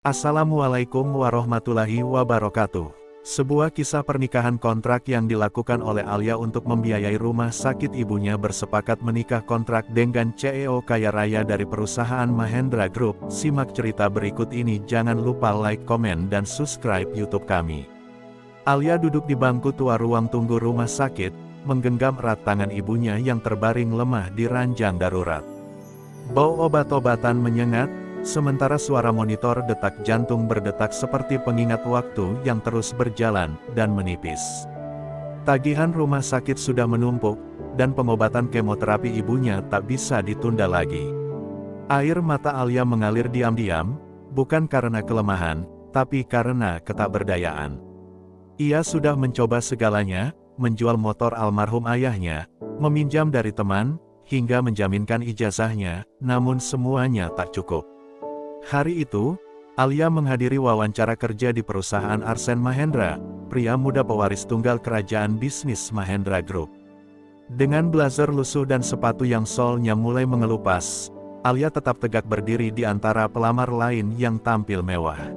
Assalamualaikum warahmatullahi wabarakatuh. Sebuah kisah pernikahan kontrak yang dilakukan oleh Alia untuk membiayai rumah sakit ibunya bersepakat menikah kontrak dengan CEO kaya raya dari perusahaan Mahendra Group. Simak cerita berikut ini, jangan lupa like, komen, dan subscribe YouTube kami. Alia duduk di bangku tua ruang tunggu rumah sakit, menggenggam erat tangan ibunya yang terbaring lemah di ranjang darurat. Bau obat-obatan menyengat, sementara suara monitor detak jantung berdetak seperti pengingat waktu yang terus berjalan dan menipis. Tagihan rumah sakit sudah menumpuk, dan pengobatan kemoterapi ibunya tak bisa ditunda lagi. Air mata Alia mengalir diam-diam, bukan karena kelemahan, tapi karena ketakberdayaan. Ia sudah mencoba segalanya, menjual motor almarhum ayahnya, meminjam dari teman, hingga menjaminkan ijazahnya, namun semuanya tak cukup. Hari itu, Alia menghadiri wawancara kerja di perusahaan Arsen Mahendra, pria muda pewaris tunggal kerajaan bisnis Mahendra Group. Dengan blazer lusuh dan sepatu yang solnya mulai mengelupas, Alia tetap tegak berdiri di antara pelamar lain yang tampil mewah.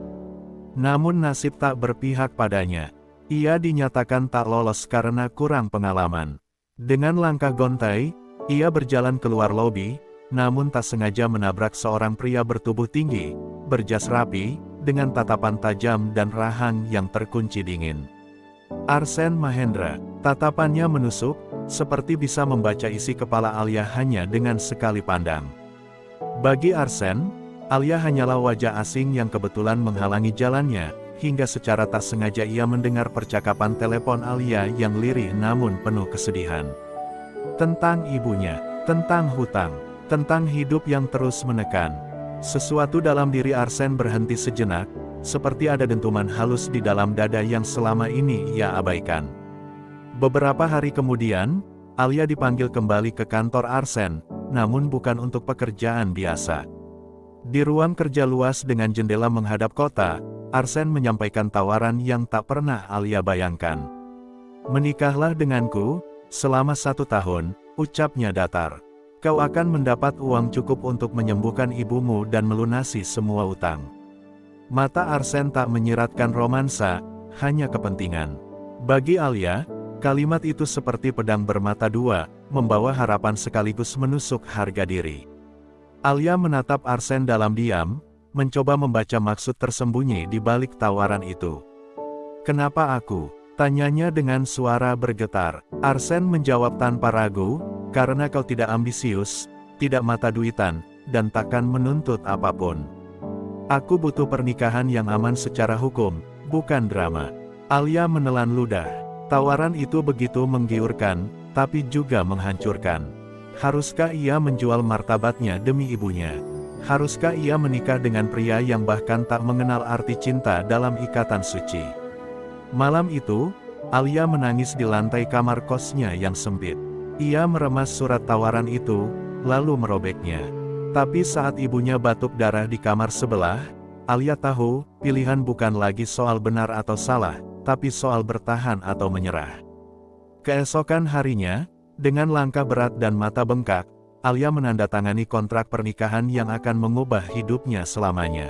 Namun nasib tak berpihak padanya. Ia dinyatakan tak lolos karena kurang pengalaman. Dengan langkah gontai, ia berjalan keluar lobi, namun tak sengaja menabrak seorang pria bertubuh tinggi, berjas rapi, dengan tatapan tajam dan rahang yang terkunci dingin. Arsen Mahendra, tatapannya menusuk, seperti bisa membaca isi kepala Alia hanya dengan sekali pandang. Bagi Arsen, Alia hanyalah wajah asing yang kebetulan menghalangi jalannya, hingga secara tak sengaja ia mendengar percakapan telepon Alia yang lirih namun penuh kesedihan. Tentang ibunya, tentang hutang, tentang hidup yang terus menekan. Sesuatu dalam diri Arsen berhenti sejenak, seperti ada dentuman halus di dalam dada yang selama ini ia abaikan. Beberapa hari kemudian, Alia dipanggil kembali ke kantor Arsen, namun bukan untuk pekerjaan biasa. Di ruang kerja luas dengan jendela menghadap kota, Arsen menyampaikan tawaran yang tak pernah Alia bayangkan. "Menikahlah denganku, selama 1 tahun," ucapnya datar. "Kau akan mendapat uang cukup untuk menyembuhkan ibumu dan melunasi semua utang." Mata Arsen tak menyiratkan romansa, hanya kepentingan. Bagi Alia, kalimat itu seperti pedang bermata dua, membawa harapan sekaligus menusuk harga diri. Alia menatap Arsen dalam diam, mencoba membaca maksud tersembunyi di balik tawaran itu. "Kenapa aku?" tanyanya dengan suara bergetar. Arsen menjawab tanpa ragu, "Karena kau tidak ambisius, tidak mata duitan, dan takkan menuntut apapun. Aku butuh pernikahan yang aman secara hukum, bukan drama." Alia menelan ludah. Tawaran itu begitu menggiurkan, tapi juga menghancurkan. Haruskah ia menjual martabatnya demi ibunya? Haruskah ia menikah dengan pria yang bahkan tak mengenal arti cinta dalam ikatan suci? Malam itu, Alia menangis di lantai kamar kosnya yang sempit. Ia meremas surat tawaran itu, lalu merobeknya. Tapi saat ibunya batuk darah di kamar sebelah, Alia tahu, pilihan bukan lagi soal benar atau salah, tapi soal bertahan atau menyerah. Keesokan harinya, dengan langkah berat dan mata bengkak, Alia menandatangani kontrak pernikahan yang akan mengubah hidupnya selamanya.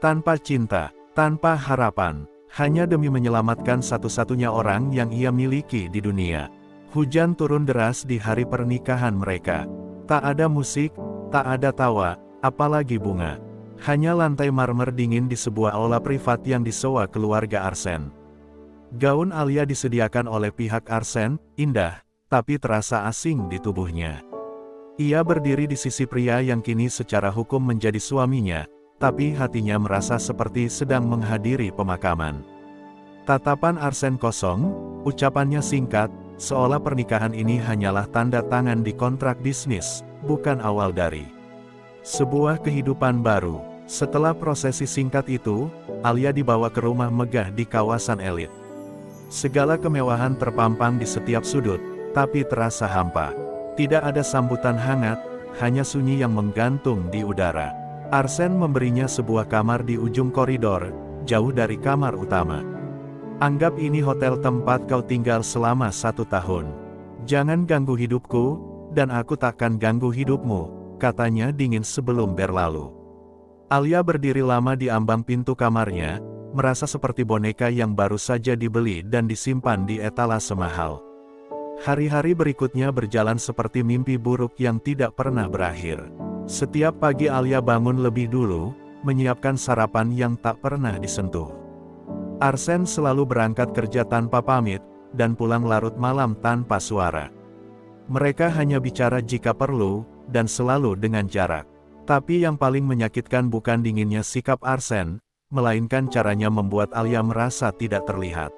Tanpa cinta, tanpa harapan, hanya demi menyelamatkan satu-satunya orang yang ia miliki di dunia. Hujan turun deras di hari pernikahan mereka. Tak ada musik, tak ada tawa, apalagi bunga. Hanya lantai marmer dingin di sebuah aula privat yang disewa keluarga Arsen. Gaun Alia disediakan oleh pihak Arsen, indah, tapi terasa asing di tubuhnya. Ia berdiri di sisi pria yang kini secara hukum menjadi suaminya, tapi hatinya merasa seperti sedang menghadiri pemakaman. Tatapan Arsen kosong, ucapannya singkat, seolah pernikahan ini hanyalah tanda tangan di kontrak bisnis, bukan awal dari sebuah kehidupan baru. Setelah prosesi singkat itu, Alia dibawa ke rumah megah di kawasan elit. Segala kemewahan terpampang di setiap sudut, tapi terasa hampa. Tidak ada sambutan hangat, hanya sunyi yang menggantung di udara. Arsen memberinya sebuah kamar di ujung koridor, jauh dari kamar utama. "Anggap ini hotel tempat kau tinggal selama 1 tahun. Jangan ganggu hidupku, dan aku takkan ganggu hidupmu," katanya dingin sebelum berlalu. Alia berdiri lama di ambang pintu kamarnya, merasa seperti boneka yang baru saja dibeli dan disimpan di etalase mahal. Hari-hari berikutnya berjalan seperti mimpi buruk yang tidak pernah berakhir. Setiap pagi Alia bangun lebih dulu, menyiapkan sarapan yang tak pernah disentuh. Arsen selalu berangkat kerja tanpa pamit, dan pulang larut malam tanpa suara. Mereka hanya bicara jika perlu, dan selalu dengan jarak. Tapi yang paling menyakitkan bukan dinginnya sikap Arsen, melainkan caranya membuat Alia merasa tidak terlihat.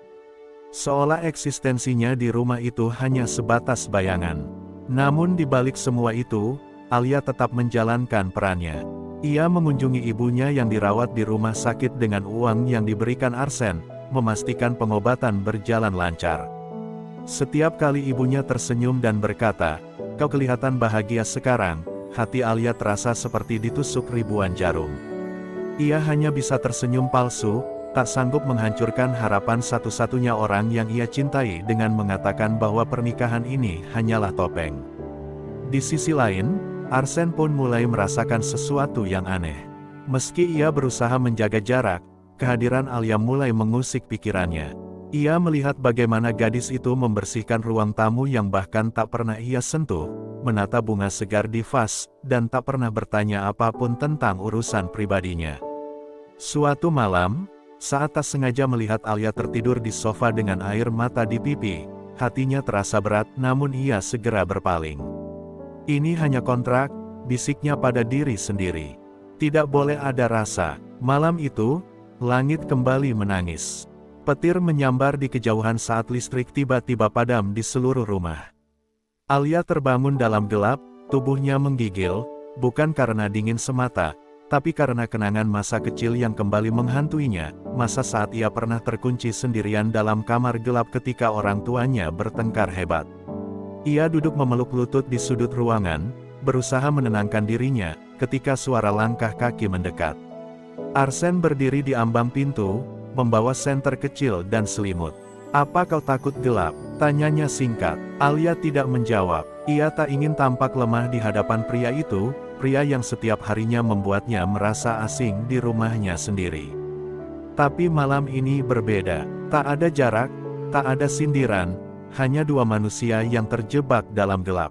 Seolah eksistensinya di rumah itu hanya sebatas bayangan. Namun di balik semua itu, Alia tetap menjalankan perannya. Ia mengunjungi ibunya yang dirawat di rumah sakit dengan uang yang diberikan Arsen, memastikan pengobatan berjalan lancar. Setiap kali ibunya tersenyum dan berkata, "Kau kelihatan bahagia sekarang," hati Alia terasa seperti ditusuk ribuan jarum. Ia hanya bisa tersenyum palsu, tak sanggup menghancurkan harapan satu-satunya orang yang ia cintai dengan mengatakan bahwa pernikahan ini hanyalah topeng. Di sisi lain, Arsen pun mulai merasakan sesuatu yang aneh. Meski ia berusaha menjaga jarak, kehadiran Alia mulai mengusik pikirannya. Ia melihat bagaimana gadis itu membersihkan ruang tamu yang bahkan tak pernah ia sentuh, menata bunga segar di vas, dan tak pernah bertanya apapun tentang urusan pribadinya. Suatu malam, saat tak sengaja melihat Alia tertidur di sofa dengan air mata di pipi, hatinya terasa berat namun ia segera berpaling. "Ini hanya kontrak," bisiknya pada diri sendiri. "Tidak boleh ada rasa." Malam itu, langit kembali menangis. Petir menyambar di kejauhan saat listrik tiba-tiba padam di seluruh rumah. Alia terbangun dalam gelap, tubuhnya menggigil, bukan karena dingin semata, tapi karena kenangan masa kecil yang kembali menghantuinya, masa saat ia pernah terkunci sendirian dalam kamar gelap ketika orang tuanya bertengkar hebat. Ia duduk memeluk lutut di sudut ruangan, berusaha menenangkan dirinya, ketika suara langkah kaki mendekat. Arsen berdiri di ambang pintu, membawa senter kecil dan selimut. "Apa kau takut gelap?" tanyanya singkat. Alia tidak menjawab. Ia tak ingin tampak lemah di hadapan pria itu, pria yang setiap harinya membuatnya merasa asing di rumahnya sendiri. Tapi malam ini berbeda. Tak ada jarak, tak ada sindiran, hanya dua manusia yang terjebak dalam gelap.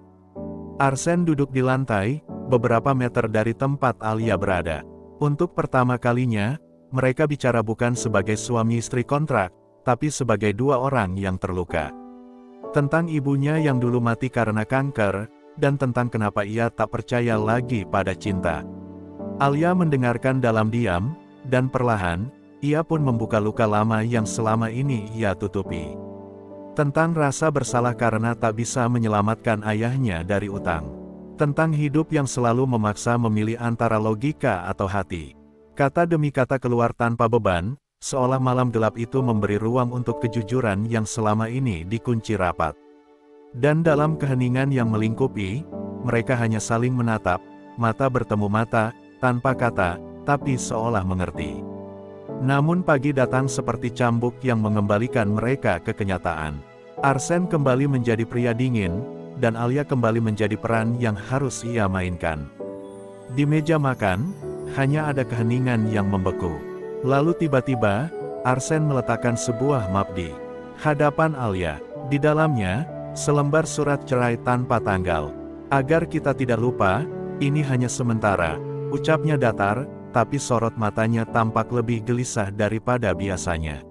Arsen duduk di lantai, beberapa meter dari tempat Alia berada. Untuk pertama kalinya, mereka bicara bukan sebagai suami istri kontrak, tapi sebagai dua orang yang terluka. Tentang ibunya yang dulu mati karena kanker, dan tentang kenapa ia tak percaya lagi pada cinta. Alia mendengarkan dalam diam, dan perlahan, ia pun membuka luka lama yang selama ini ia tutupi. Tentang rasa bersalah karena tak bisa menyelamatkan ayahnya dari utang. Tentang hidup yang selalu memaksa memilih antara logika atau hati. Kata demi kata keluar tanpa beban, seolah malam gelap itu memberi ruang untuk kejujuran yang selama ini dikunci rapat. Dan dalam keheningan yang melingkupi, mereka hanya saling menatap, mata bertemu mata, tanpa kata, tapi seolah mengerti. Namun pagi datang seperti cambuk yang mengembalikan mereka ke kenyataan. Arsen kembali menjadi pria dingin, dan Alia kembali menjadi peran yang harus ia mainkan. Di meja makan, hanya ada keheningan yang membeku. Lalu tiba-tiba, Arsen meletakkan sebuah map di hadapan Alia. Di dalamnya, selembar surat cerai tanpa tanggal. "Agar kita tidak lupa, ini hanya sementara," ucapnya datar, tapi sorot matanya tampak lebih gelisah daripada biasanya.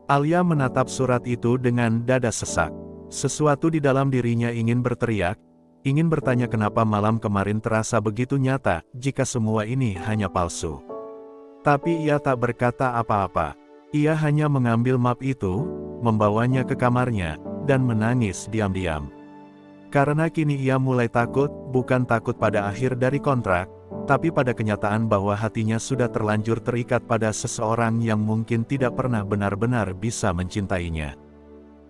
Alia menatap surat itu dengan dada sesak. Sesuatu di dalam dirinya ingin berteriak, ingin bertanya kenapa malam kemarin terasa begitu nyata, jika semua ini hanya palsu. Tapi ia tak berkata apa-apa. Ia hanya mengambil map itu, membawanya ke kamarnya, dan menangis diam-diam. Karena kini ia mulai takut, bukan takut pada akhir dari kontrak, tapi pada kenyataan bahwa hatinya sudah terlanjur terikat pada seseorang yang mungkin tidak pernah benar-benar bisa mencintainya.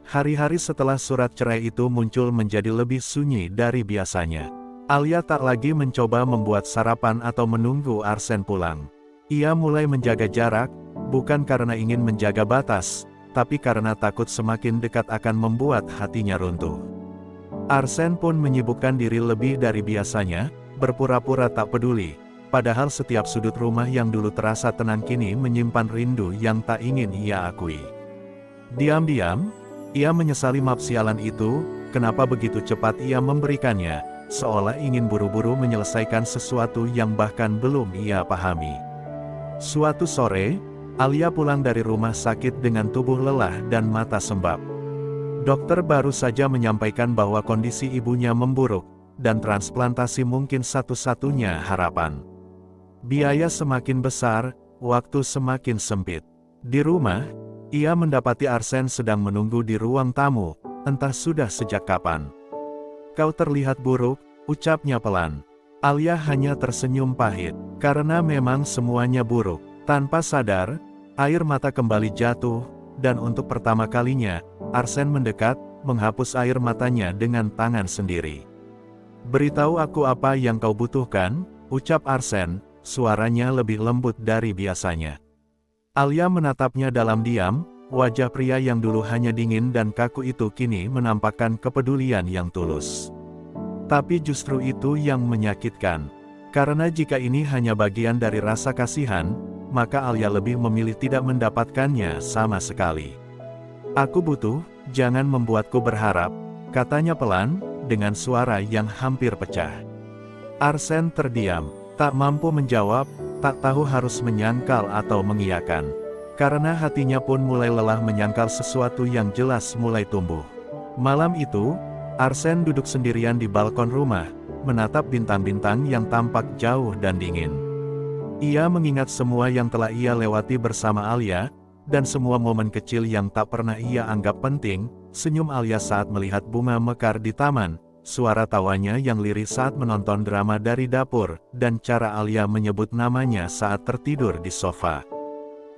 Hari-hari setelah surat cerai itu muncul menjadi lebih sunyi dari biasanya. Alia tak lagi mencoba membuat sarapan atau menunggu Arsen pulang. Ia mulai menjaga jarak, bukan karena ingin menjaga batas, tapi karena takut semakin dekat akan membuat hatinya runtuh. Arsen pun menyibukkan diri lebih dari biasanya, berpura-pura tak peduli. padahal setiap sudut rumah yang dulu terasa tenang kini menyimpan rindu yang tak ingin ia akui. Diam-diam, ia menyesali map sialan itu, kenapa begitu cepat ia memberikannya, seolah ingin buru-buru menyelesaikan sesuatu yang bahkan belum ia pahami. Suatu sore, Alia pulang dari rumah sakit dengan tubuh lelah dan mata sembab. Dokter baru saja menyampaikan bahwa kondisi ibunya memburuk, dan transplantasi mungkin satu-satunya harapan. Biaya semakin besar, waktu semakin sempit. Di rumah, ia mendapati Arsen sedang menunggu di ruang tamu, entah sudah sejak kapan. "Kau terlihat buruk," ucapnya pelan. Alia hanya tersenyum pahit, karena memang semuanya buruk. Tanpa sadar, air mata kembali jatuh, dan untuk pertama kalinya, Arsen mendekat, menghapus air matanya dengan tangan sendiri. "Beritahu aku apa yang kau butuhkan," ucap Arsen, suaranya lebih lembut dari biasanya. Alia menatapnya dalam diam, wajah pria yang dulu hanya dingin dan kaku itu kini menampakkan kepedulian yang tulus. Tapi justru itu yang menyakitkan. Karena jika ini hanya bagian dari rasa kasihan, maka Alia lebih memilih tidak mendapatkannya sama sekali. "Aku butuh, jangan membuatku berharap," katanya pelan, dengan suara yang hampir pecah. Arsen terdiam, tak mampu menjawab, tak tahu harus menyangkal atau mengiyakan. Karena hatinya pun mulai lelah menyangkal sesuatu yang jelas mulai tumbuh. Malam itu, Arsen duduk sendirian di balkon rumah, menatap bintang-bintang yang tampak jauh dan dingin. Ia mengingat semua yang telah ia lewati bersama Alia, dan semua momen kecil yang tak pernah ia anggap penting, senyum Alia saat melihat bunga mekar di taman, suara tawanya yang lirih saat menonton drama dari dapur, dan cara Alia menyebut namanya saat tertidur di sofa.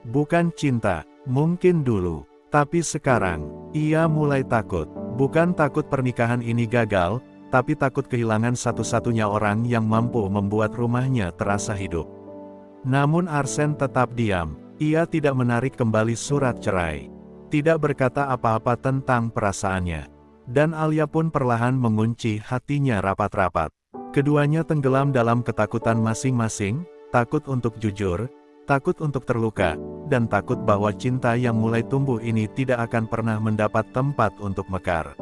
Bukan cinta, mungkin dulu, tapi sekarang, ia mulai takut. Bukan takut pernikahan ini gagal, tapi takut kehilangan satu-satunya orang yang mampu membuat rumahnya terasa hidup. Namun Arsen tetap diam, ia tidak menarik kembali surat cerai. Tidak berkata apa-apa tentang perasaannya. Dan Alia pun perlahan mengunci hatinya rapat-rapat. Keduanya tenggelam dalam ketakutan masing-masing, takut untuk jujur, takut untuk terluka, dan takut bahwa cinta yang mulai tumbuh ini tidak akan pernah mendapat tempat untuk mekar.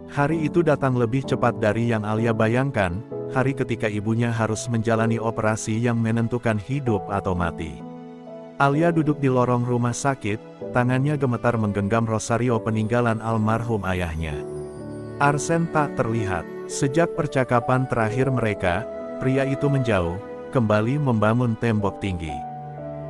Hari itu datang lebih cepat dari yang Alia bayangkan, hari ketika ibunya harus menjalani operasi yang menentukan hidup atau mati. Alia duduk di lorong rumah sakit, tangannya gemetar menggenggam rosario peninggalan almarhum ayahnya. Arsen tak terlihat. Sejak percakapan terakhir mereka, pria itu menjauh, kembali membangun tembok tinggi.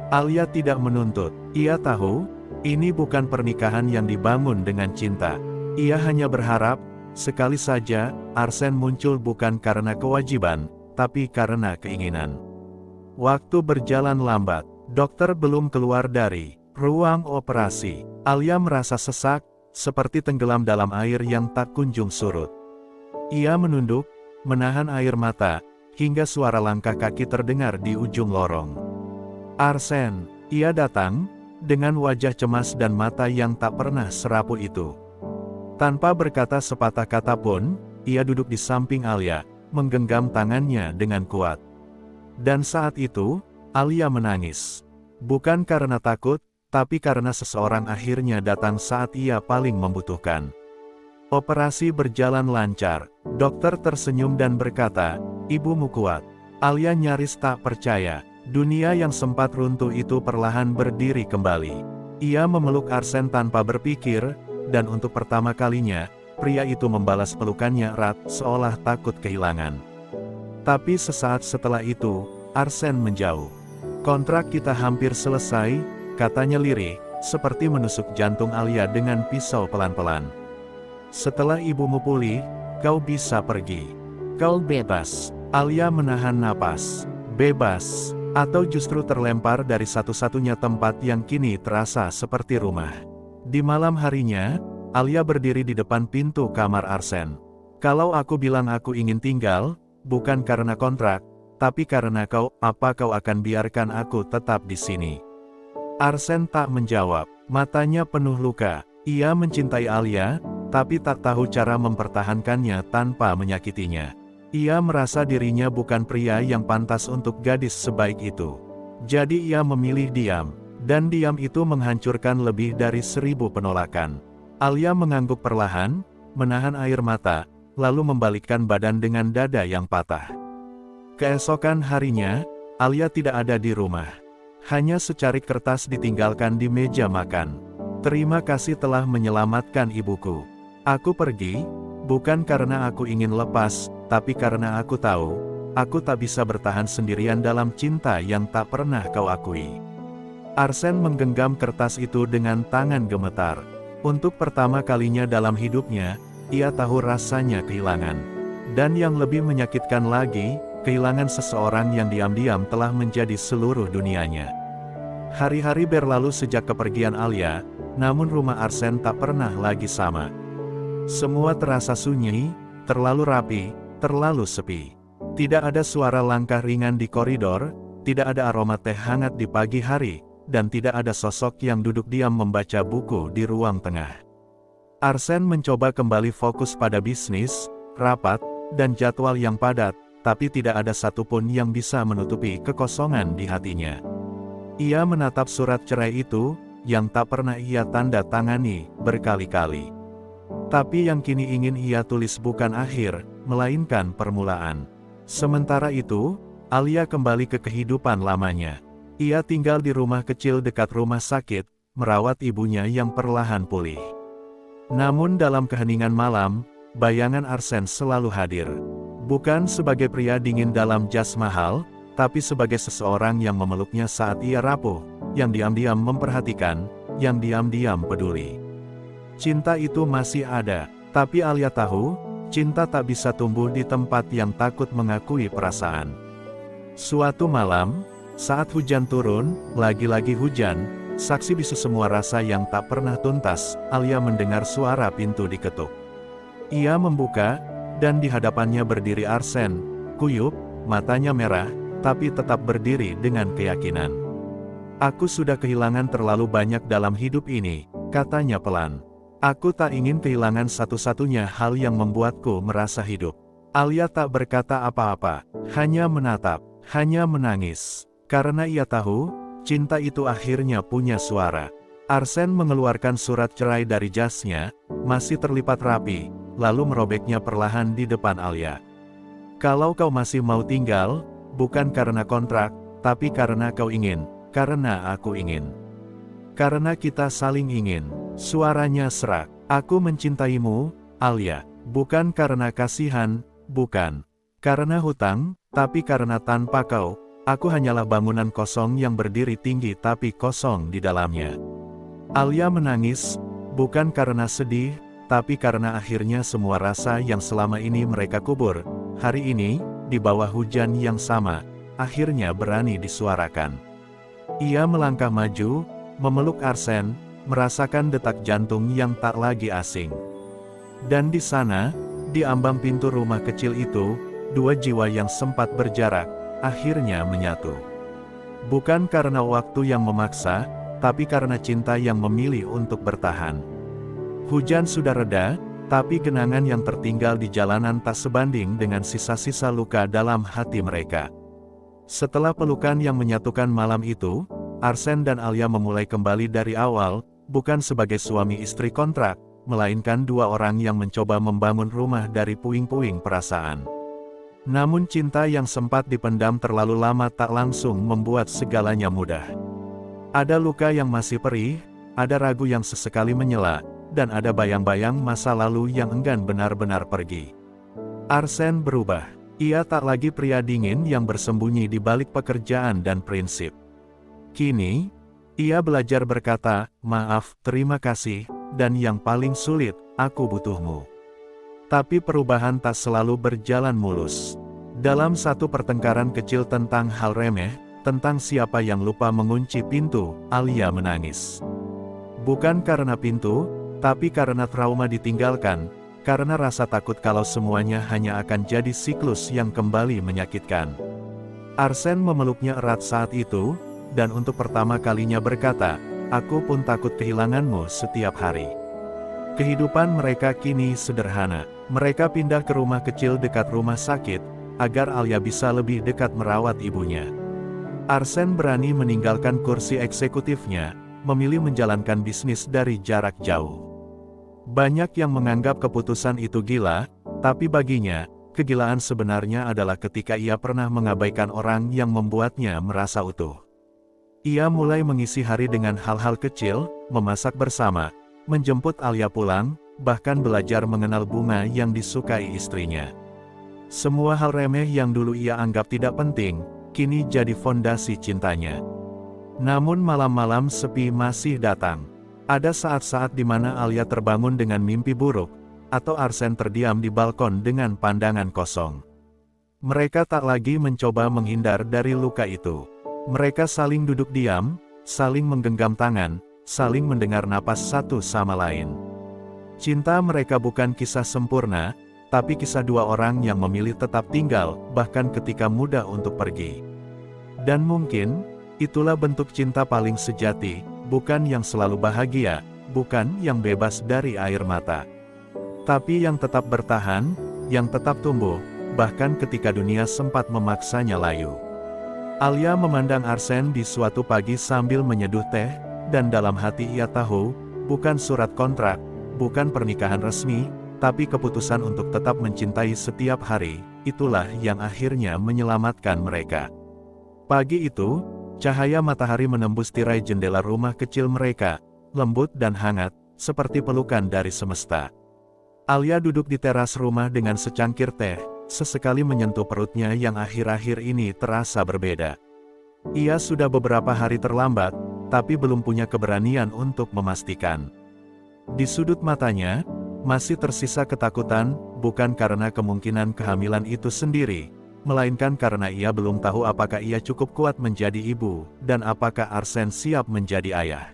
Alia tidak menuntut, ia tahu, ini bukan pernikahan yang dibangun dengan cinta. Ia hanya berharap, sekali saja, Arsen muncul bukan karena kewajiban, tapi karena keinginan. Waktu berjalan lambat, dokter belum keluar dari ruang operasi. Alia merasa sesak, seperti tenggelam dalam air yang tak kunjung surut. Ia menunduk, menahan air mata, hingga suara langkah kaki terdengar di ujung lorong. Arsen, ia datang, dengan wajah cemas dan mata yang tak pernah serapu itu. Tanpa berkata sepatah kata pun, ia duduk di samping Alia, menggenggam tangannya dengan kuat. Dan saat itu, Alia menangis. Bukan karena takut, tapi karena seseorang akhirnya datang saat ia paling membutuhkan. Operasi berjalan lancar. Dokter tersenyum dan berkata, "Ibumu kuat." Alia nyaris tak percaya. Dunia yang sempat runtuh itu perlahan berdiri kembali. Ia memeluk Arsen tanpa berpikir, dan untuk pertama kalinya, pria itu membalas pelukannya erat, seolah takut kehilangan. Tapi sesaat setelah itu, Arsen menjauh. "Kontrak kita hampir selesai," katanya lirih, seperti menusuk jantung Alia dengan pisau pelan-pelan. "Setelah ibumu pulih, kau bisa pergi. Kau bebas." Alia menahan napas. Bebas, atau justru terlempar dari satu-satunya tempat yang kini terasa seperti rumah. Di malam harinya, Alia berdiri di depan pintu kamar Arsen. "Kalau aku bilang aku ingin tinggal, bukan karena kontrak, tapi karena kau, apa kau akan biarkan aku tetap di sini?" Arsen tak menjawab, matanya penuh luka. Ia mencintai Alia, tapi tak tahu cara mempertahankannya tanpa menyakitinya. Ia merasa dirinya bukan pria yang pantas untuk gadis sebaik itu. Jadi ia memilih diam, dan diam itu menghancurkan lebih dari 1000 penolakan. Alia mengangguk perlahan, menahan air mata, lalu membalikkan badan dengan dada yang patah. Keesokan harinya, Alia tidak ada di rumah. Hanya secarik kertas ditinggalkan di meja makan. "Terima kasih telah menyelamatkan ibuku. Aku pergi, bukan karena aku ingin lepas, tapi karena aku tahu, aku tak bisa bertahan sendirian dalam cinta yang tak pernah kau akui." Arsen menggenggam kertas itu dengan tangan gemetar. Untuk pertama kalinya dalam hidupnya, ia tahu rasanya kehilangan. Dan yang lebih menyakitkan lagi, kehilangan seseorang yang diam-diam telah menjadi seluruh dunianya. Hari-hari berlalu sejak kepergian Alia, namun rumah Arsen tak pernah lagi sama. Semua terasa sunyi, terlalu rapi, terlalu sepi. Tidak ada suara langkah ringan di koridor, tidak ada aroma teh hangat di pagi hari, dan tidak ada sosok yang duduk diam membaca buku di ruang tengah. Arsen mencoba kembali fokus pada bisnis, rapat, dan jadwal yang padat, tapi tidak ada satupun yang bisa menutupi kekosongan di hatinya. Ia menatap surat cerai itu, yang tak pernah ia tanda tangani berkali-kali. Tapi yang kini ingin ia tulis bukan akhir, melainkan permulaan. Sementara itu, Alia kembali ke kehidupan lamanya. Ia tinggal di rumah kecil dekat rumah sakit, merawat ibunya yang perlahan pulih. Namun dalam keheningan malam, bayangan Arsen selalu hadir. Bukan sebagai pria dingin dalam jas mahal, tapi sebagai seseorang yang memeluknya saat ia rapuh, yang diam-diam memperhatikan, yang diam-diam peduli. Cinta itu masih ada, tapi Alia tahu, cinta tak bisa tumbuh di tempat yang takut mengakui perasaan. Suatu malam, saat hujan turun, lagi-lagi hujan, saksi bisu semua rasa yang tak pernah tuntas, Alia mendengar suara pintu diketuk. Ia membuka, dan di hadapannya berdiri Arsen, kuyup, matanya merah, tapi tetap berdiri dengan keyakinan. "Aku sudah kehilangan terlalu banyak dalam hidup ini," katanya pelan. "Aku tak ingin kehilangan satu-satunya hal yang membuatku merasa hidup." Alia tak berkata apa-apa, hanya menatap, hanya menangis. Karena ia tahu, cinta itu akhirnya punya suara. Arsen mengeluarkan surat cerai dari jasnya, masih terlipat rapi, lalu merobeknya perlahan di depan Alia. "Kalau kau masih mau tinggal, bukan karena kontrak, tapi karena kau ingin, karena aku ingin. Karena kita saling ingin." Suaranya serak. "Aku mencintaimu, Alia, bukan karena kasihan, bukan karena hutang, tapi karena tanpa kau, aku hanyalah bangunan kosong yang berdiri tinggi tapi kosong di dalamnya." Alia menangis, bukan karena sedih, tapi karena akhirnya semua rasa yang selama ini mereka kubur, hari ini, di bawah hujan yang sama, akhirnya berani disuarakan. Ia melangkah maju, memeluk Arsen, merasakan detak jantung yang tak lagi asing. Dan di sana, di ambang pintu rumah kecil itu, dua jiwa yang sempat berjarak, akhirnya menyatu. Bukan karena waktu yang memaksa, tapi karena cinta yang memilih untuk bertahan. Hujan sudah reda, tapi kenangan yang tertinggal di jalanan tak sebanding dengan sisa-sisa luka dalam hati mereka. Setelah pelukan yang menyatukan malam itu, Arsen dan Alia memulai kembali dari awal, bukan sebagai suami istri kontrak, melainkan dua orang yang mencoba membangun rumah dari puing-puing perasaan. Namun cinta yang sempat dipendam terlalu lama tak langsung membuat segalanya mudah. Ada luka yang masih perih, ada ragu yang sesekali menyela, dan ada bayang-bayang masa lalu yang enggan benar-benar pergi. Arsen berubah. Ia tak lagi pria dingin yang bersembunyi di balik pekerjaan dan prinsip. Kini, ia belajar berkata, "Maaf, terima kasih, dan yang paling sulit, aku butuhmu." Tapi perubahan tak selalu berjalan mulus. Dalam satu pertengkaran kecil tentang hal remeh, tentang siapa yang lupa mengunci pintu, Alia menangis. Bukan karena pintu, tapi karena trauma ditinggalkan, karena rasa takut kalau semuanya hanya akan jadi siklus yang kembali menyakitkan. Arsen memeluknya erat saat itu, dan untuk pertama kalinya berkata, "Aku pun takut kehilanganmu setiap hari." Kehidupan mereka kini sederhana. Mereka pindah ke rumah kecil dekat rumah sakit, agar Alia bisa lebih dekat merawat ibunya. Arsen berani meninggalkan kursi eksekutifnya, memilih menjalankan bisnis dari jarak jauh. Banyak yang menganggap keputusan itu gila, tapi baginya, kegilaan sebenarnya adalah ketika ia pernah mengabaikan orang yang membuatnya merasa utuh. Ia mulai mengisi hari dengan hal-hal kecil, memasak bersama, menjemput Alia pulang, bahkan belajar mengenal bunga yang disukai istrinya. Semua hal remeh yang dulu ia anggap tidak penting, kini jadi fondasi cintanya. Namun malam-malam sepi masih datang. Ada saat-saat di mana Alia terbangun dengan mimpi buruk, atau Arsen terdiam di balkon dengan pandangan kosong. Mereka tak lagi mencoba menghindar dari luka itu. Mereka saling duduk diam, saling menggenggam tangan, saling mendengar napas satu sama lain. Cinta mereka bukan kisah sempurna, tapi kisah dua orang yang memilih tetap tinggal, bahkan ketika mudah untuk pergi. Dan mungkin, itulah bentuk cinta paling sejati, bukan yang selalu bahagia, bukan yang bebas dari air mata. Tapi yang tetap bertahan, yang tetap tumbuh, bahkan ketika dunia sempat memaksanya layu. Alia memandang Arsen di suatu pagi sambil menyeduh teh, dan dalam hati ia tahu, bukan surat kontrak, bukan pernikahan resmi, tapi keputusan untuk tetap mencintai setiap hari, itulah yang akhirnya menyelamatkan mereka. Pagi itu, cahaya matahari menembus tirai jendela rumah kecil mereka, lembut dan hangat, seperti pelukan dari semesta. Alia duduk di teras rumah dengan secangkir teh, sesekali menyentuh perutnya yang akhir-akhir ini terasa berbeda. Ia sudah beberapa hari terlambat, tapi belum punya keberanian untuk memastikan. Di sudut matanya, masih tersisa ketakutan, bukan karena kemungkinan kehamilan itu sendiri, melainkan karena ia belum tahu apakah ia cukup kuat menjadi ibu, dan apakah Arsen siap menjadi ayah.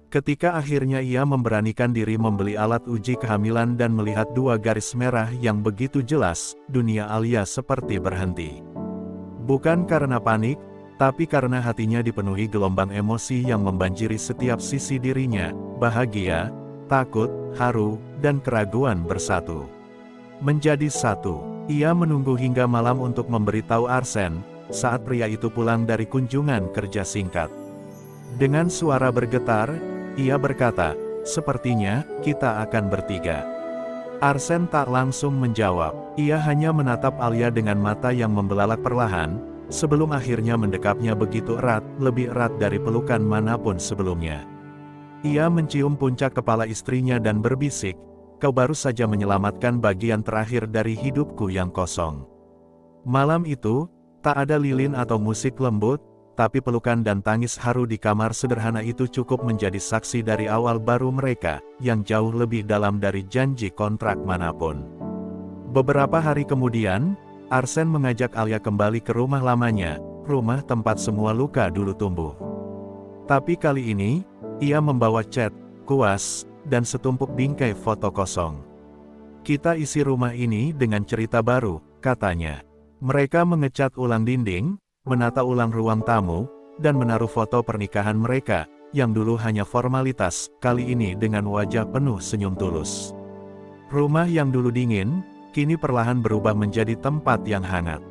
Ketika akhirnya ia memberanikan diri membeli alat uji kehamilan dan melihat dua garis merah yang begitu jelas, dunia Alia seperti berhenti. Bukan karena panik, tapi karena hatinya dipenuhi gelombang emosi yang membanjiri setiap sisi dirinya, bahagia, takut, haru, dan keraguan bersatu. Menjadi satu, ia menunggu hingga malam untuk memberitahu Arsen, saat pria itu pulang dari kunjungan kerja singkat. Dengan suara bergetar, ia berkata, "Sepertinya, kita akan bertiga." Arsen tak langsung menjawab, ia hanya menatap Alia dengan mata yang membelalak perlahan, sebelum akhirnya mendekapnya begitu erat, lebih erat dari pelukan manapun sebelumnya. Ia mencium puncak kepala istrinya dan berbisik, "Kau baru saja menyelamatkan bagian terakhir dari hidupku yang kosong." Malam itu, tak ada lilin atau musik lembut, tapi pelukan dan tangis haru di kamar sederhana itu cukup menjadi saksi dari awal baru mereka, yang jauh lebih dalam dari janji kontrak manapun. Beberapa hari kemudian, Arsen mengajak Alia kembali ke rumah lamanya, rumah tempat semua luka dulu tumbuh. Tapi kali ini, ia membawa cat, kuas, dan setumpuk bingkai foto kosong. "Kita isi rumah ini dengan cerita baru," katanya. Mereka mengecat ulang dinding, menata ulang ruang tamu, dan menaruh foto pernikahan mereka, yang dulu hanya formalitas, kali ini dengan wajah penuh senyum tulus. Rumah yang dulu dingin, kini perlahan berubah menjadi tempat yang hangat.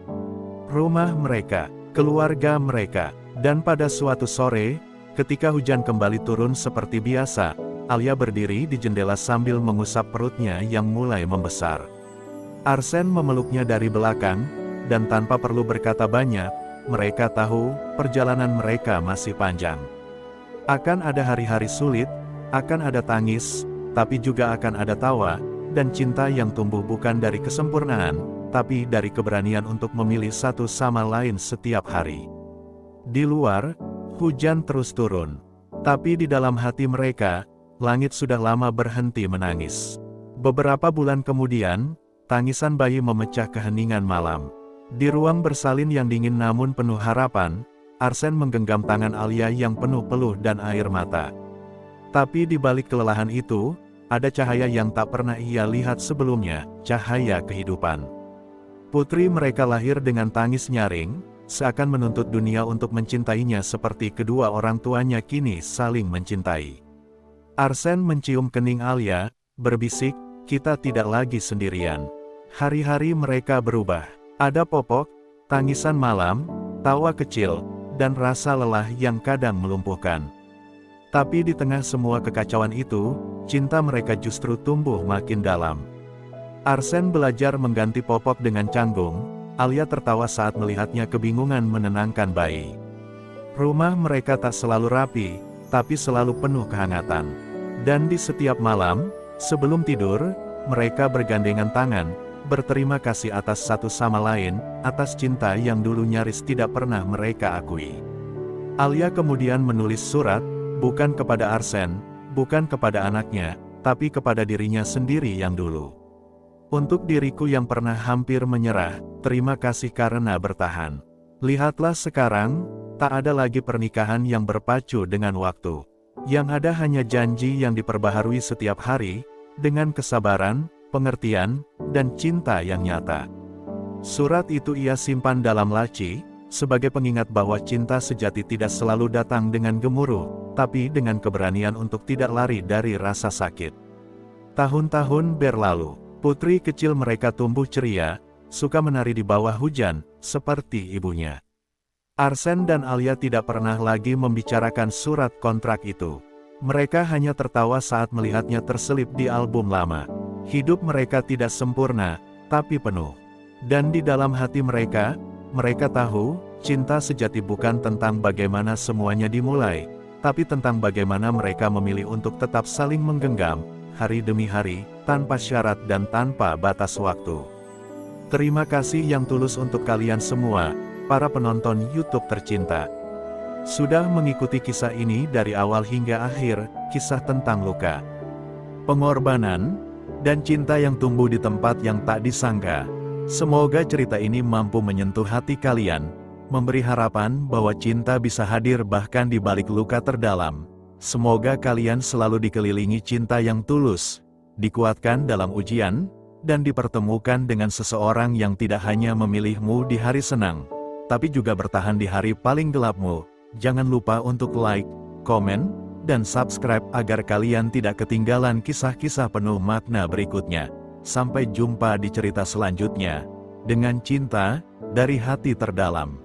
Rumah mereka, keluarga mereka, dan pada suatu sore, ketika hujan kembali turun seperti biasa, Alia berdiri di jendela sambil mengusap perutnya yang mulai membesar. Arsen memeluknya dari belakang, dan tanpa perlu berkata banyak, mereka tahu, perjalanan mereka masih panjang. Akan ada hari-hari sulit, akan ada tangis, tapi juga akan ada tawa, dan cinta yang tumbuh bukan dari kesempurnaan, tapi dari keberanian untuk memilih satu sama lain setiap hari. Di luar, hujan terus turun. Tapi di dalam hati mereka, langit sudah lama berhenti menangis. Beberapa bulan kemudian, tangisan bayi memecah keheningan malam. Di ruang bersalin yang dingin namun penuh harapan, Arsen menggenggam tangan Alia yang penuh peluh dan air mata. Tapi di balik kelelahan itu, ada cahaya yang tak pernah ia lihat sebelumnya, cahaya kehidupan. Putri mereka lahir dengan tangis nyaring, seakan menuntut dunia untuk mencintainya seperti kedua orang tuanya kini saling mencintai. Arsen mencium kening Alia, berbisik, "Kita tidak lagi sendirian." Hari-hari mereka berubah. Ada Popok, tangisan malam, tawa kecil, dan rasa lelah yang kadang melumpuhkan. Tapi di tengah semua kekacauan itu, cinta mereka justru tumbuh makin dalam. Arsen belajar mengganti Popok dengan canggung, Alia tertawa saat melihatnya kebingungan menenangkan bayi. Rumah mereka tak selalu rapi, tapi selalu penuh kehangatan. Dan di setiap malam, sebelum tidur, mereka bergandengan tangan, berterima kasih atas satu sama lain, atas cinta yang dulu nyaris tidak pernah mereka akui. Alia kemudian menulis surat, bukan kepada Arsen, bukan kepada anaknya, tapi kepada dirinya sendiri yang dulu. "Untuk diriku yang pernah hampir menyerah, terima kasih karena bertahan. Lihatlah sekarang, tak ada lagi pernikahan yang berpacu dengan waktu. Yang ada hanya janji yang diperbaharui setiap hari, dengan kesabaran, pengertian, dan cinta yang nyata." Surat itu ia simpan dalam laci, sebagai pengingat bahwa cinta sejati tidak selalu datang dengan gemuruh, tapi dengan keberanian untuk tidak lari dari rasa sakit. Tahun-tahun berlalu, putri kecil mereka tumbuh ceria, suka menari di bawah hujan, seperti ibunya. Arsen dan Alia tidak pernah lagi membicarakan surat kontrak itu. Mereka hanya tertawa saat melihatnya terselip di album lama. Hidup mereka tidak sempurna, tapi penuh. Dan di dalam hati mereka tahu, cinta sejati bukan tentang bagaimana semuanya dimulai, tapi tentang bagaimana mereka memilih untuk tetap saling menggenggam, hari demi hari, tanpa syarat dan tanpa batas waktu. Terima kasih yang tulus untuk kalian semua, para penonton YouTube tercinta. Sudah mengikuti kisah ini dari awal hingga akhir, kisah tentang luka, pengorbanan, dan cinta yang tumbuh di tempat yang tak disangka. Semoga cerita ini mampu menyentuh hati kalian, memberi harapan bahwa cinta bisa hadir bahkan di balik luka terdalam. Semoga kalian selalu dikelilingi cinta yang tulus, dikuatkan dalam ujian, dan dipertemukan dengan seseorang yang tidak hanya memilihmu di hari senang, tapi juga bertahan di hari paling gelapmu. Jangan lupa untuk like, komen, dan subscribe agar kalian tidak ketinggalan kisah-kisah penuh makna berikutnya. Sampai jumpa di cerita selanjutnya. Dengan cinta, dari hati terdalam.